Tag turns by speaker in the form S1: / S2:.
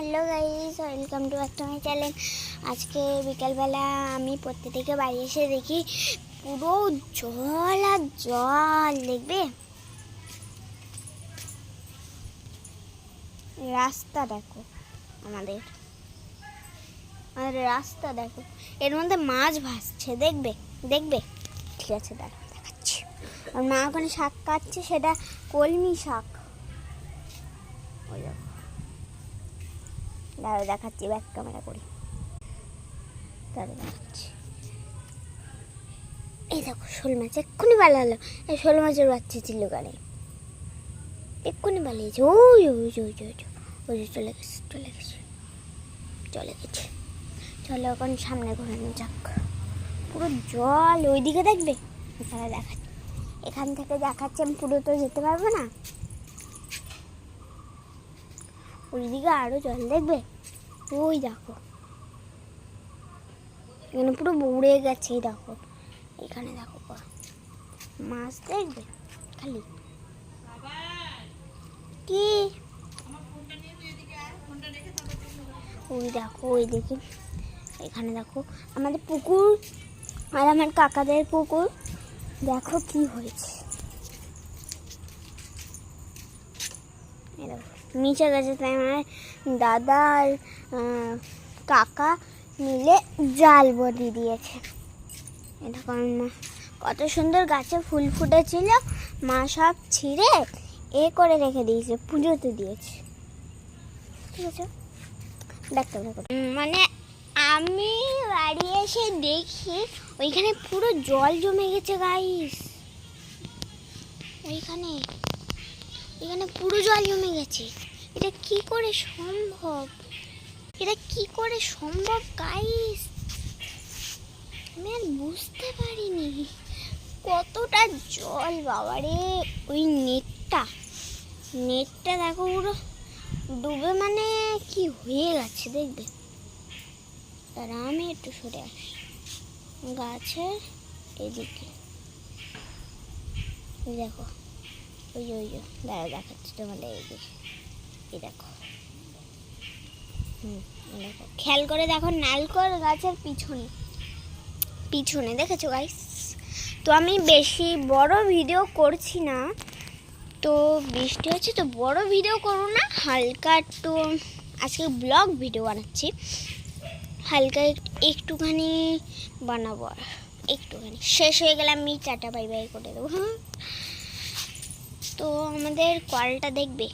S1: Hello guys, welcome to back to my channel. আজকে বিকালবেলা আমি পড়তে থেকে বাড়ি এসে দেখি পুরো জল আর জল। দেখবে রাস্তা দেখো, আমাদের রাস্তা দেখো, এর মধ্যে মাছ ভাসছে। দেখবে দেখবে ঠিক আছে, দাঁড়াও দেখাচ্ছি। আর মা ওখানে শাক কাটছে, সেটা কলমি শাক। ওই দেখো, দাঁড়াও দেখাচ্ছি, ব্যাক ক্যামেরা করি, দাঁড়াও দেখাচ্ছি। এই দেখো শোল মাছ এক্ষুনি পালালো। এই শোল মাছের বাচ্চা ছিল গাড়ি, এক্ষুনি পালিয়েছে। ওই ওই ওই ওই ওই চলে গেছে চলে গেছে চলে গেছে। চলো এখন সামনে ঘোরানো যাক। পুরো জল ওইদিকে দেখবে, এখানে দেখাচ্ছি, এখান থেকে দেখাচ্ছি। আমি পুরো তো যেতে পারবো না, ওইদিকে আরো জল দেখবে। ওই দেখো এখানে পুরো বুড়ে গেছে। দেখো এখানে দেখো মাছ দেখবে খালি। কি ওই দেখো, ওই দেখি, এখানে দেখো আমাদের পুকুর আর আমার কাকাদের পুকুর। দেখো কি হয়েছে, নিচে গেছে। তাই আমার দাদা আর কাকা মিলে জাল বদি দিয়েছে। এটা কারণ মা কত সুন্দর গাছে ফুল ফুটেছিল, মা সব ছিঁড়ে করে রেখে দিয়েছে, পুজোতে দিয়েছে। ঠিক আছে, দেখতে দেখো। মানে আমি বাড়ি এসে দেখি ওইখানে পুরো জল জমে গেছে গাইস। ওইখানে পুরো জল জমে গেছে। এটা কি করে সম্ভব? গাইস? আমি আর বুঝতে পারিনি কতটা জল। বাবারে, ওই নেটটা দেখো পুরো ডুবে, মানে কি হয়ে গেছে দেখবে। তারা আমি একটু সরে আসি গাছের এদিকে, দেখো ওই দাঁড়া দেখাচ্ছি তোমাদের এইদিকে। এই দেখো, দেখো খেয়াল করে দেখো, নারকেল গাছের পিছনে দেখেছো গাইস? তো আমি বেশি বড় ভিডিও করছি না, তো বৃষ্টি হচ্ছে তো বড় ভিডিও করবো না, হালকা একটু আজকে ব্লগ ভিডিও বানাচ্ছি। হালকা একটুখানি বানাবো, আর একটুখানি শেষ হয়ে গেলে আমি টাটা বাই বাই করে দেবো। হ্যাঁ, তো আমাদের কলটা দেখবে।